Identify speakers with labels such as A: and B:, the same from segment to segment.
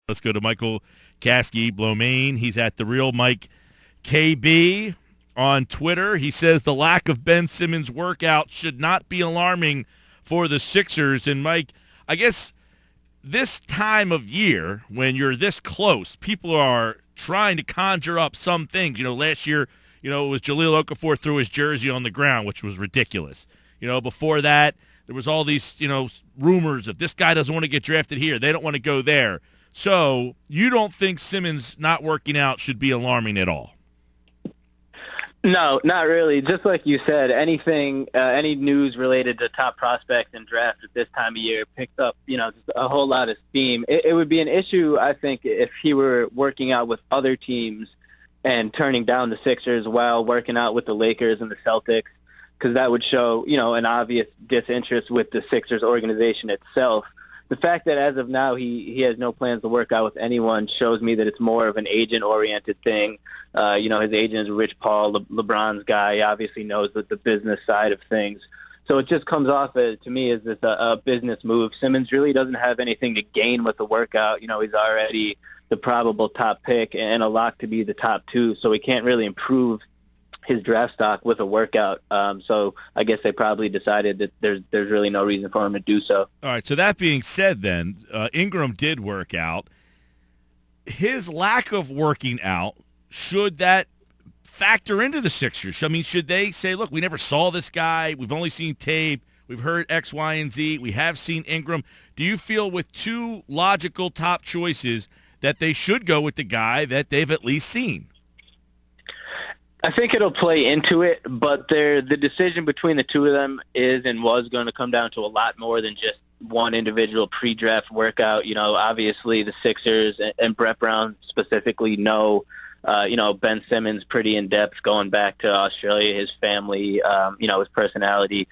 A: Let's go to Michael Kaskey-Blomain. He's at The Real Mike KB on Twitter. He says the lack of Ben Simmons' workout should not be alarming for the Sixers. And, Mike, I guess this time of year when you're this close, people are trying to conjure up some things. Last year, it was Jahlil Okafor threw his jersey on the ground, which was ridiculous. Before that, there was all these, rumors of this guy doesn't want to get drafted here. They don't want to go there. So you don't think Simmons not working out should be alarming at all?
B: No, not really. Just like you said, anything, any news related to top prospects and drafts at this time of year picks up, just a whole lot of steam. It would be an issue, I think, if he were working out with other teams and turning down the Sixers while working out with the Lakers and the Celtics, because that would show, an obvious disinterest with the Sixers organization itself. The fact that as of now he has no plans to work out with anyone shows me that it's more of an agent-oriented thing. His agent is Rich Paul, LeBron's guy. He obviously knows the business side of things. So it just comes off, to me, as this a business move. Simmons really doesn't have anything to gain with the workout. He's already the probable top pick and a lock to be the top 2, so he can't really improve his draft stock with a workout. So I guess they probably decided that there's really no reason for him to do so.
A: All right, so that being said then, Ingram did work out. His lack of working out, should that factor into the Sixers? I mean, should they say, look, we never saw this guy. We've only seen tape. We've heard X, Y, and Z. We have seen Ingram. Do you feel with 2 logical top choices that they should go with the guy that they've at least seen?
B: I think it'll play into it, but the decision between the 2 of them is and was going to come down to a lot more than just one individual pre-draft workout. Obviously the Sixers and Brett Brown specifically know, Ben Simmons pretty in-depth going back to Australia, his family, his personality.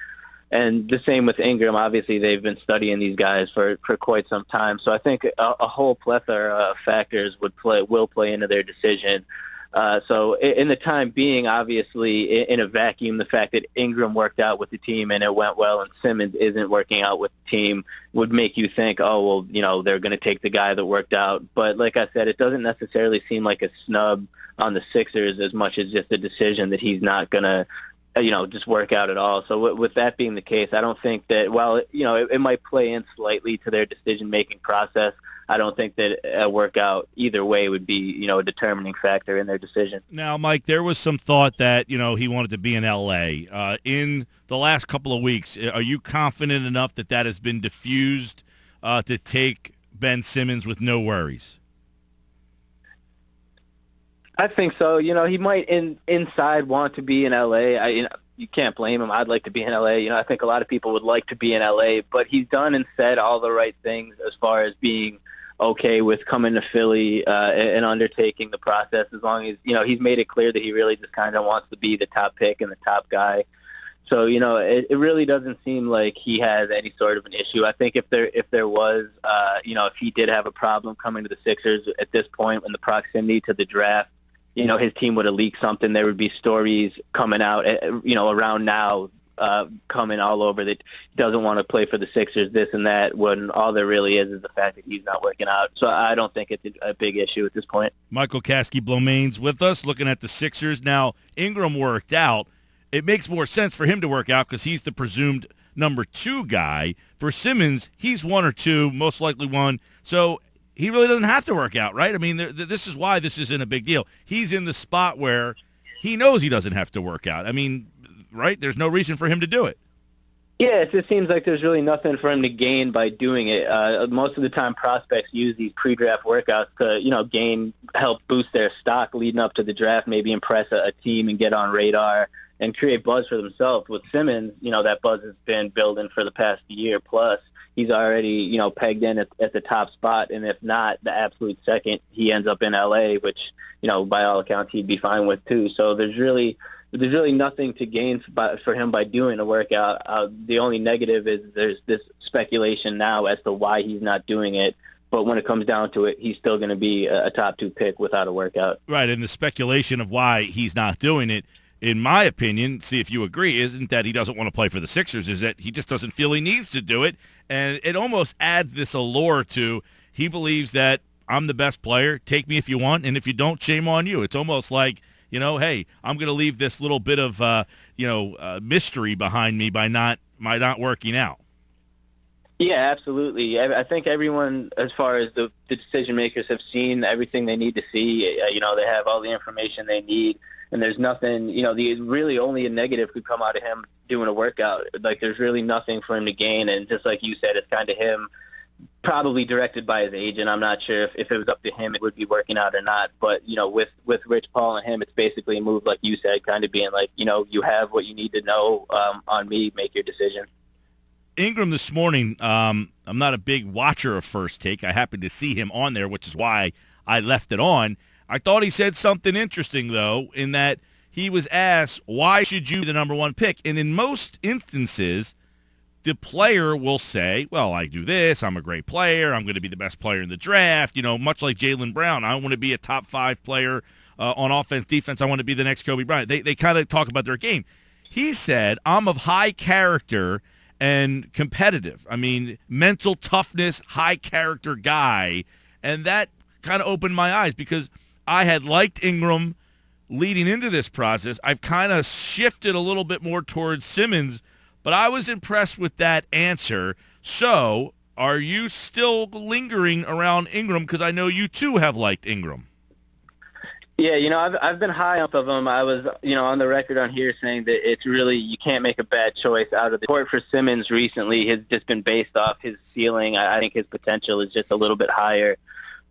B: And the same with Ingram. Obviously, they've been studying these guys for quite some time. So I think a whole plethora of factors will play into their decision. So in the time being, obviously, in a vacuum, the fact that Ingram worked out with the team and it went well and Simmons isn't working out with the team would make you think, oh, well, they're going to take the guy that worked out. But like I said, it doesn't necessarily seem like a snub on the Sixers as much as just a decision that he's not going to, just work out at all. So with that being the case, I don't think that, while, it might play in slightly to their decision-making process, I don't think that a workout either way would be, a determining factor in their decision.
A: Now, Mike, there was some thought that, he wanted to be in L.A. In the last couple of weeks, are you confident enough that has been diffused to take Ben Simmons with no worries?
B: I think so. He might inside want to be in L.A. You can't blame him. I'd like to be in L.A. I think a lot of people would like to be in L.A., but he's done and said all the right things as far as being okay with coming to Philly and undertaking the process, as long as, he's made it clear that he really just kind of wants to be the top pick and the top guy. So, it really doesn't seem like he has any sort of an issue. I think if there was, if he did have a problem coming to the Sixers at this point in the proximity to the draft, his team would have leaked something. There would be stories coming out, around now, coming all over that he doesn't want to play for the Sixers, this and that, when all there really is the fact that he's not working out. So I don't think it's a big issue at this point.
A: Michael Kaskey-Blomain's with us, looking at the Sixers. Now, Ingram worked out. It makes more sense for him to work out because he's the presumed number 2 guy. For Simmons, he's 1 or 2, most likely 1. So he really doesn't have to work out, right? I mean, this is why this isn't a big deal. He's in the spot where he knows he doesn't have to work out. I mean, right? There's no reason for him to do it.
B: Yeah, it just seems like there's really nothing for him to gain by doing it. Most of the time, prospects use these pre-draft workouts to, help boost their stock leading up to the draft, maybe impress a team and get on radar and create buzz for themselves. With Simmons, that buzz has been building for the past year plus. He's already, pegged in at the top spot, and if not the absolute second, he ends up in L.A., which, by all accounts, he'd be fine with too. So there's really nothing to gain for him by doing a workout. The only negative is there's this speculation now as to why he's not doing it. But when it comes down to it, he's still going to be a top 2 pick without a workout. Right,
A: and the speculation of why he's not doing it, in my opinion, see if you agree, isn't that he doesn't want to play for the Sixers, is that he just doesn't feel he needs to do it. And it almost adds this allure to, he believes that I'm the best player. Take me if you want, and if you don't, shame on you. It's almost like, hey, I'm going to leave this little bit of, mystery behind me by not working out.
B: Yeah, absolutely. I think everyone, as far as the decision makers, have seen everything they need to see. They have all the information they need, and there's nothing. Really only a negative could come out of him doing a workout. Like, there's really nothing for him to gain, and just like you said, it's kind of him, probably directed by his agent. I'm not sure if it was up to him, it would be working out or not. But with Rich Paul and him, it's basically a move, like you said, kind of being like, you have what you need to know on me. Make your decision.
A: Ingram this morning, I'm not a big watcher of First Take. I happened to see him on there, which is why I left it on. I thought he said something interesting, though, in that he was asked, why should you be the number one pick? And in most instances, the player will say, well, I do this. I'm a great player. I'm going to be the best player in the draft. Much like Jaylen Brown, I want to be a top 5 player on offense, defense. I want to be the next Kobe Bryant. They kind of talk about their game. He said, I'm of high character and competitive. I mean, mental toughness, high character guy. And that kind of opened my eyes because I had liked Ingram leading into this process. I've kind of shifted a little bit more towards Simmons, but I was impressed with that answer. So are you still lingering around Ingram? Because I know you too have liked Ingram.
B: Yeah, I've been high off of him. I was, on the record on here saying that it's really, you can't make a bad choice out of the court for Simmons recently has just been based off his ceiling. I think his potential is just a little bit higher.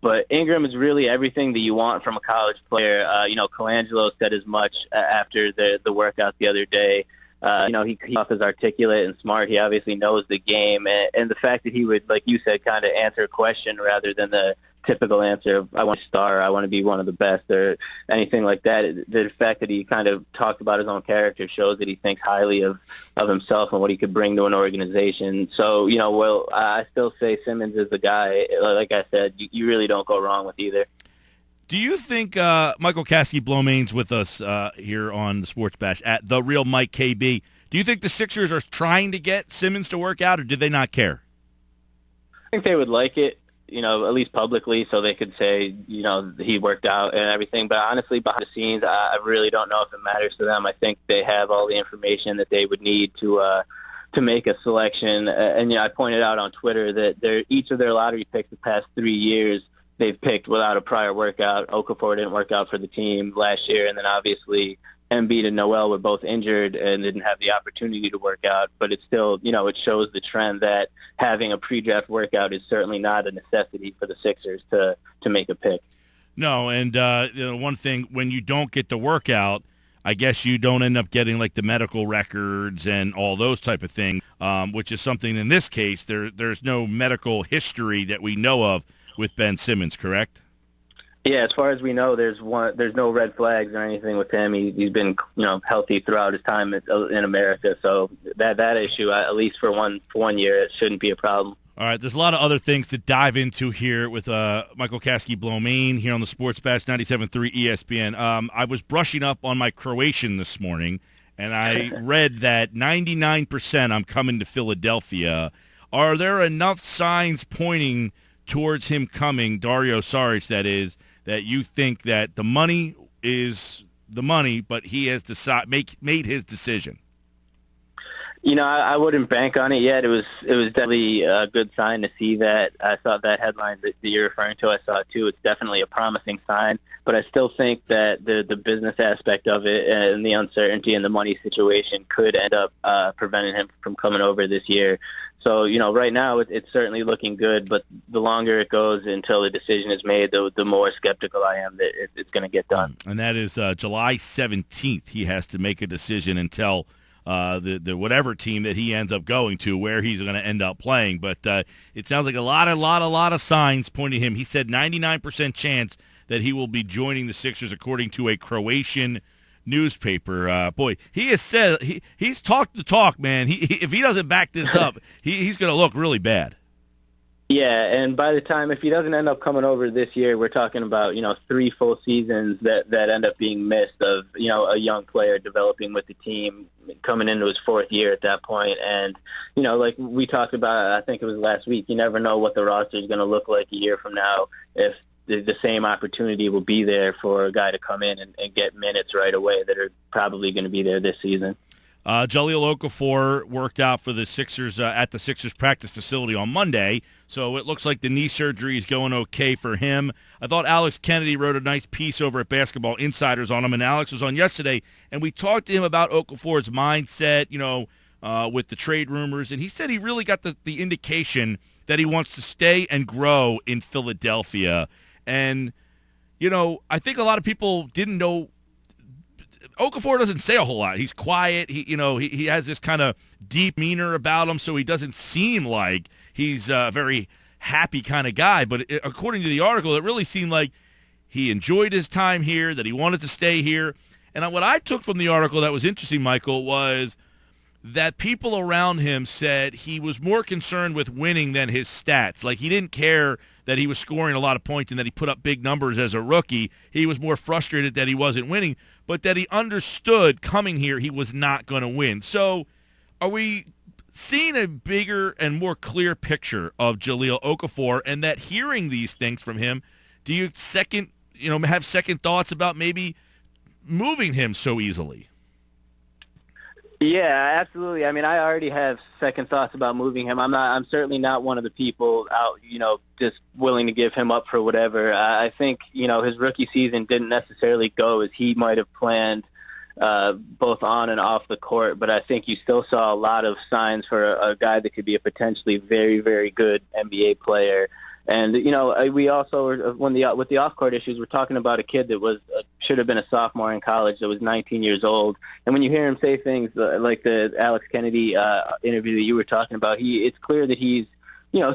B: But Ingram is really everything that you want from a college player. Colangelo said as much after the workout the other day. He off as articulate and smart. He obviously knows the game. And the fact that he would, like you said, kind of answer a question rather than the typical answer of, I want to star, I want to be one of the best, or anything like that. The fact that he kind of talked about his own character shows that he thinks highly of himself and what he could bring to an organization. So, I still say Simmons is the guy. Like I said, you really don't go wrong with either.
A: Do you think Michael Kaskey-Blomain's with us here on the Sports Bash at The Real Mike KB? Do you think the Sixers are trying to get Simmons to work out, or did they not care?
B: I think they would like it, at least publicly, so they could say, he worked out and everything. But honestly, behind the scenes, I really don't know if it matters to them. I think they have all the information that they would need to make a selection. And I pointed out on Twitter that each of their lottery picks the past 3 years, they've picked without a prior workout. Okafor didn't work out for the team last year, and then obviously Embiid and Noel were both injured and didn't have the opportunity to work out. But it's still, it shows the trend that having a pre-draft workout is certainly not a necessity for the Sixers to make a pick.
A: No, and one thing, when you don't get the workout, I guess you don't end up getting like the medical records and all those type of things, which is something in this case, there's no medical history that we know of with Ben Simmons, correct?
B: Yeah, as far as we know, there's no red flags or anything with him. He's been healthy throughout his time in America, so that issue, at least for one year, it shouldn't be a problem.
A: All right, there's a lot of other things to dive into here with Michael Kaskey-Blomain here on the Sports Bash 97.3 ESPN. I was brushing up on my Croatian this morning, and I read that 99% I'm coming to Philadelphia. Are there enough signs pointing towards him coming, Dario Saric, that is, that you think that the money is the money, but he has made his decision?
B: I wouldn't bank on it yet. It was definitely a good sign to see that. I saw that headline that you're referring to. I saw it too. It's definitely a promising sign, but I still think that the business aspect of it and the uncertainty and the money situation could end up preventing him from coming over this year. So, right now it's certainly looking good, but the longer it goes until the decision is made, the more skeptical I am that it's going to get done. And
A: that is July 17th. He has to make a decision and tell the whatever team that he ends up going to where he's going to end up playing. But it sounds like a lot of signs pointing him. He said 99% chance that he will be joining the Sixers, according to a Croatian newspaper. Boy, he has said he's talked the talk, man. If he doesn't back this up, he's going to look really bad.
B: Yeah, and by the time, if he doesn't end up coming over this year, we're talking about 3 full seasons that end up being missed of a young player developing with the team, coming into his 4th year at that point. And like we talked about, I think it was last week, you never know what the roster is going to look like a year from now. If the same opportunity will be there for a guy to come in and get minutes right away that are probably going to be there this season.
A: Jahlil Okafor worked out for the Sixers at the Sixers practice facility on Monday, so it looks like the knee surgery is going okay for him. I thought Alex Kennedy wrote a nice piece over at Basketball Insiders on him, and Alex was on yesterday, and we talked to him about Okafor's mindset, with the trade rumors, and he said he really got the indication that he wants to stay and grow in Philadelphia. And, I think a lot of people didn't know. Okafor doesn't say a whole lot. He's quiet. He has this kind of deep demeanor about him, so he doesn't seem like he's a very happy kind of guy. But according to the article, it really seemed like he enjoyed his time here, that he wanted to stay here. And what I took from the article that was interesting, Michael, was that people around him said he was more concerned with winning than his stats. Like, he didn't care that he was scoring a lot of points and that he put up big numbers as a rookie. He was more frustrated that he wasn't winning, but that he understood coming here he was not going to win. So are we seeing a bigger and more clear picture of Jahlil Okafor, and that hearing these things from him, do you have second thoughts about maybe moving him so easily?
B: Yeah, absolutely. I mean, I already have second thoughts about moving him. I'm certainly not one of the people out, just willing to give him up for whatever. I think, his rookie season didn't necessarily go as he might have planned, both on and off the court. But I think you still saw a lot of signs for a guy that could be a potentially very, very good NBA player. And, we also, with the off-court issues, we're talking about a kid that should have been a sophomore in college that was 19 years old. And when you hear him say things like the Alex Kennedy interview that you were talking about, it's clear that he's,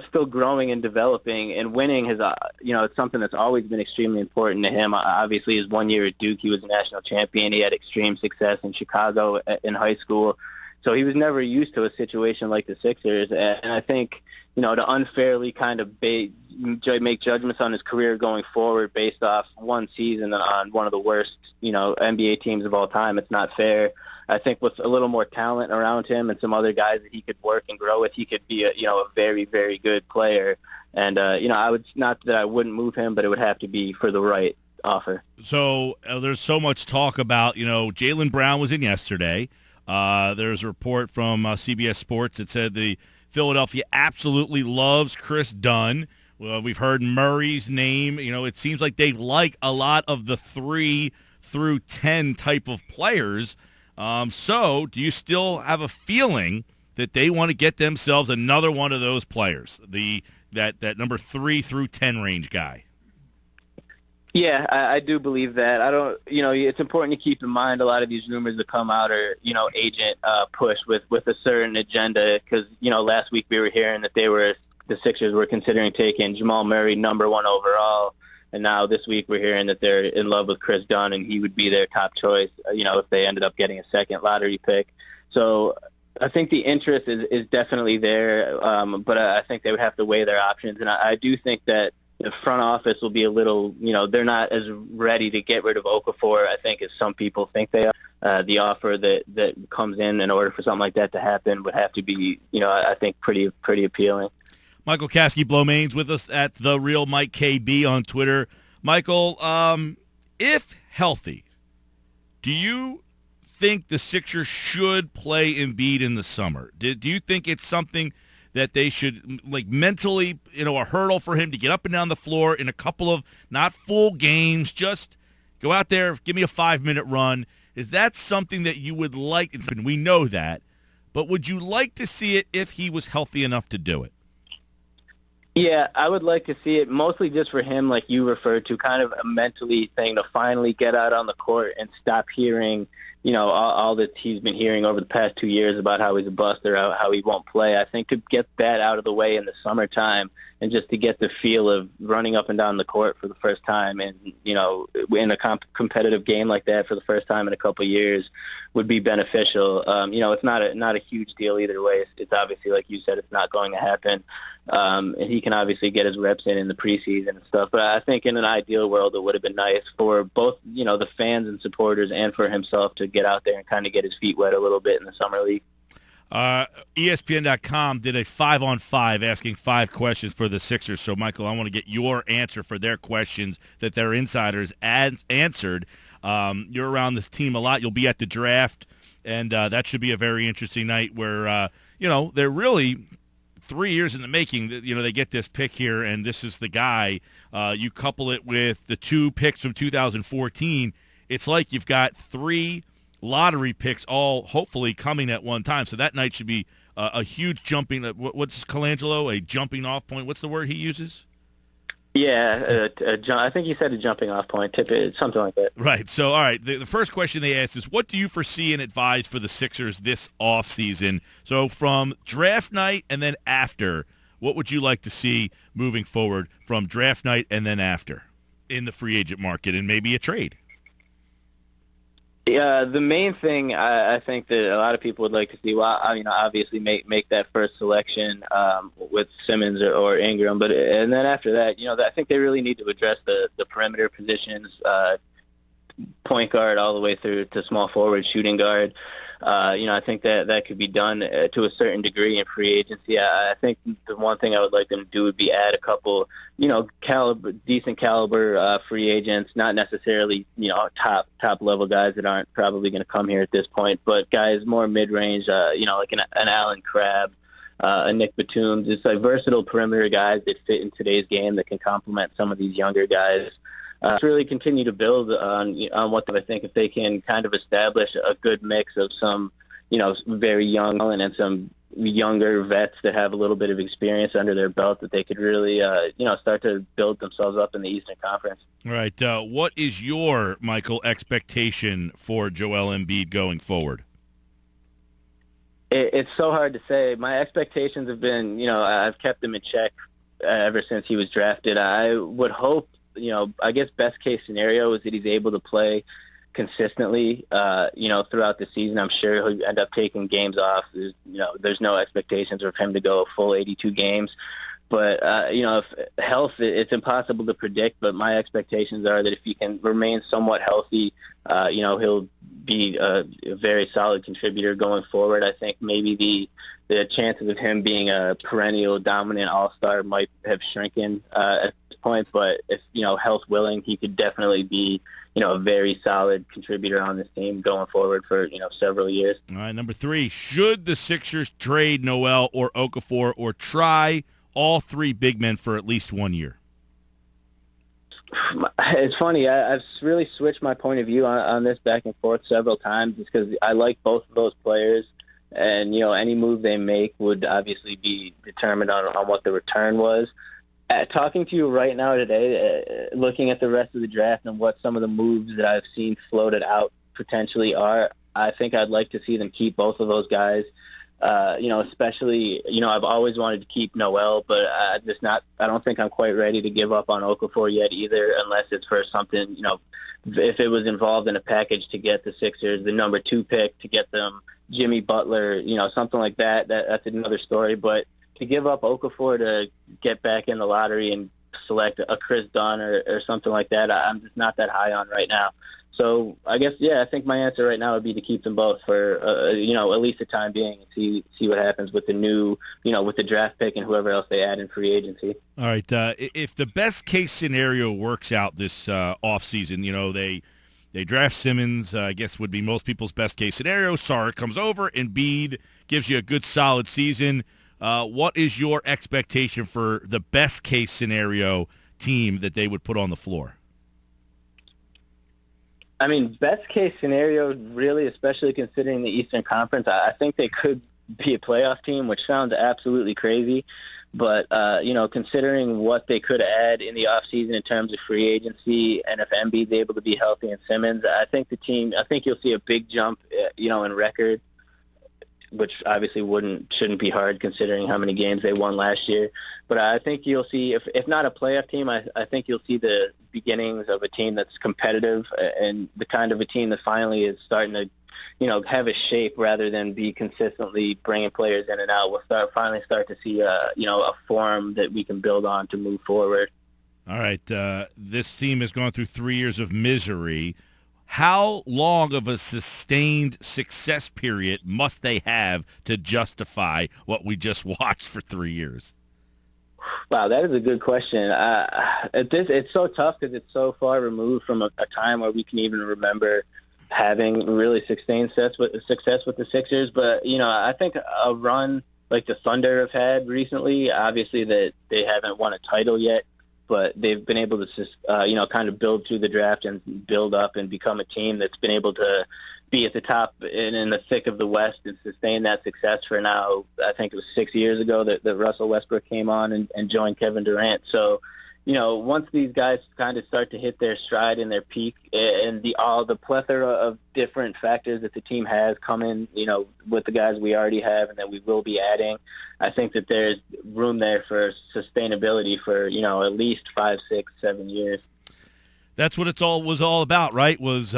B: still growing and developing, and winning has, it's something that's always been extremely important to him. Obviously, his 1 year at Duke, he was a national champion. He had extreme success in Chicago in high school. So he was never used to a situation like the Sixers. And I think, to unfairly kind of make judgments on his career going forward based off one season on one of the worst, NBA teams of all time, it's not fair. I think with a little more talent around him and some other guys that he could work and grow with, he could be a very, very good player. And, I would, not that I wouldn't move him, but it would have to be for the right offer.
A: So there's so much talk about, Jaylen Brown was in yesterday. There's a report from CBS Sports that said the Philadelphia absolutely loves Chris Dunn. Well, we've heard Murray's name. It seems like they like a lot of the 3 through 10 type of players. So do you still have a feeling that they want to get themselves another one of those players, that number 3 through 10 range guy?
B: Yeah, I do believe that. I don't, it's important to keep in mind a lot of these rumors that come out are, agent push with a certain agenda. Because, last week we were hearing that the Sixers were considering taking Jamal Murray number 1 overall. And now this week we're hearing that they're in love with Chris Dunn and he would be their top choice, if they ended up getting a second lottery pick. So I think the interest is definitely there, but I think they would have to weigh their options. And I do think that the front office will be a little, they're not as ready to get rid of Okafor, I think, as some people think they are. The offer that comes in order for something like that to happen would have to be, I think, pretty appealing.
A: Michael Kaskey-Blomain's with us at The Real Mike KB on Twitter. Michael, if healthy, do you think the Sixers should play Embiid in the summer? Do you think it's something that they should, mentally, a hurdle for him to get up and down the floor in a couple of not full games, just go out there, give me a 5-minute run? Is that something that you would like? And we know that, but would you like to see it if he was healthy enough to do it?
B: Yeah, I would like to see it, mostly just for him, like you referred to, kind of a mentally thing to finally get out on the court and stop hearing, all that he's been hearing over the past 2 years about how he's a bust or how he won't play. I think to get that out of the way in the summertime and just to get the feel of running up and down the court for the first time and, in a competitive game like that for the first time in a couple of years would be beneficial. It's not a huge deal either way. It's obviously, like you said, it's not going to happen. And he can obviously get his reps in the preseason and stuff. But I think in an ideal world, it would have been nice for both, the fans and supporters and for himself to get out there and kind of get his feet wet a little bit in the summer league.
A: ESPN.com did a 5-on-5 asking 5 questions for the Sixers. So, Michael, I want to get your answer for their questions that their insiders answered. You're around this team a lot. You'll be at the draft, and that should be a very interesting night where, they're really 3 years in the making. They get this pick here, and this is the guy. You couple it with the 2 picks from 2014. It's like you've got 3 lottery picks all hopefully coming at one time. So that night should be a huge jumping. What's Colangelo? A jumping off point. What's the word he uses?
B: Yeah, I think he said a jumping off point, something like that.
A: Right. So, all right, the first question they asked is, what do you foresee and advise for the Sixers this offseason? So from draft night and then after, what would you like to see moving forward from draft night and then after in the free agent market and maybe a trade?
B: Yeah, the main thing I think that a lot of people would like to see, obviously make that first selection with Simmons or Ingram, and then after that, I think they really need to address the perimeter positions, point guard all the way through to small forward, shooting guard. I think that could be done to a certain degree in free agency. I think the one thing I would like them to do would be add a couple, decent caliber free agents, not necessarily, top level guys that aren't probably going to come here at this point, but guys more mid-range, like an Allen Crabbe, a Nick Batum, just like versatile perimeter guys that fit in today's game that can complement some of these younger guys. To really continue to build on what I think if they can kind of establish a good mix of some, very young and some younger vets that have a little bit of experience under their belt, that they could really, start to build themselves up in the Eastern Conference.
A: All right. What is your, Michael, expectation for Joel Embiid going forward?
B: It's so hard to say. My expectations have been, I've kept him in check ever since he was drafted. I would hope, I guess best case scenario is that he's able to play consistently, throughout the season. I'm sure he'll end up taking games off. There's no expectations of him to go a full 82 games. But, if health, it's impossible to predict, but my expectations are that if he can remain somewhat healthy, he'll be a very solid contributor going forward. I think maybe the chances of him being a perennial dominant all-star might have shrunken at this point, but if, health willing, he could definitely be, a very solid contributor on this team going forward for, several years.
A: All right, number 3, should the Sixers trade Noel or Okafor or try all 3 big men for at least 1 year?
B: It's funny. I've really switched my point of view on this back and forth several times, just because I like both of those players, and any move they make would obviously be determined on what the return was. Talking to you right now today, looking at the rest of the draft and what some of the moves that I've seen floated out potentially are, I think I'd like to see them keep both of those guys. Especially, I've always wanted to keep Noel, but I don't think I'm quite ready to give up on Okafor yet either, unless it's for something, if it was involved in a package to get the Sixers the number 2 pick, to get them Jimmy Butler, something like that, that's another story. But to give up Okafor to get back in the lottery and select a Chris Dunn or something like that, I'm just not that high on right now. So I guess, I think my answer right now would be to keep them both for, at least the time being, and see what happens with the new, with the draft pick and whoever else they add in free agency.
A: All right. If the best case scenario works out this offseason, they draft Simmons, I guess would be most people's best case scenario. Sarr comes over, Embiid gives you a good solid season. What is your expectation for the best case scenario team that they would put on the floor?
B: I mean, best case scenario, really, especially considering the Eastern Conference, I think they could be a playoff team, which sounds absolutely crazy. But, considering what they could add in the offseason in terms of free agency, and if Embiid's able to be healthy and Simmons, I think you'll see a big jump, in record, which obviously shouldn't be hard considering how many games they won last year. But I think you'll see, if not a playoff team, I think you'll see the beginnings of a team that's competitive and the kind of a team that finally is starting to, have a shape rather than be consistently bringing players in and out. We'll finally start to see a form that we can build on to move forward.
A: All right. This team has gone through 3 years of misery. how long of a sustained success period must they have to justify what we just watched for 3 years?
B: Wow, that is a good question. It's so tough because it's so far removed from a time where we can even remember having really sustained success with the Sixers. But, I think a run like the Thunder have had recently, obviously that they haven't won a title yet, but they've been able to, kind of build through the draft and build up and become a team that's been able to be at the top and in the thick of the West and sustain that success for now. I think it was 6 years ago that Russell Westbrook came on and joined Kevin Durant. So, once these guys kind of start to hit their stride and their peak and the plethora of different factors that the team has come in, with the guys we already have and that we will be adding, I think that there's room there for sustainability for, at least 5, 6, 7 years.
A: That's what was all about, right? Was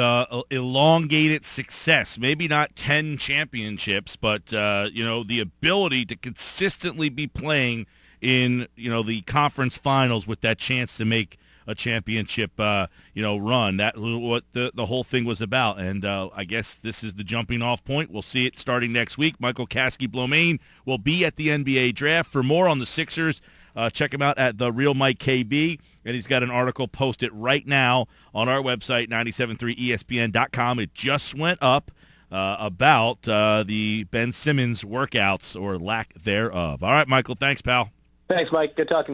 A: elongated success. Maybe not 10 championships, but, the ability to consistently be playing in, the conference finals with that chance to make a championship, run. That was what the whole thing was about. And I guess this is the jumping off point. We'll see it starting next week. Michael Kaskey-Blomain will be at the NBA draft. For more on the Sixers, check him out at The Real Mike KB, and he's got an article posted right now on our website, 973ESPN.com. It just went up about the Ben Simmons workouts or lack thereof. All right, Michael, thanks, pal.
B: Thanks, Mike. Good talking to you.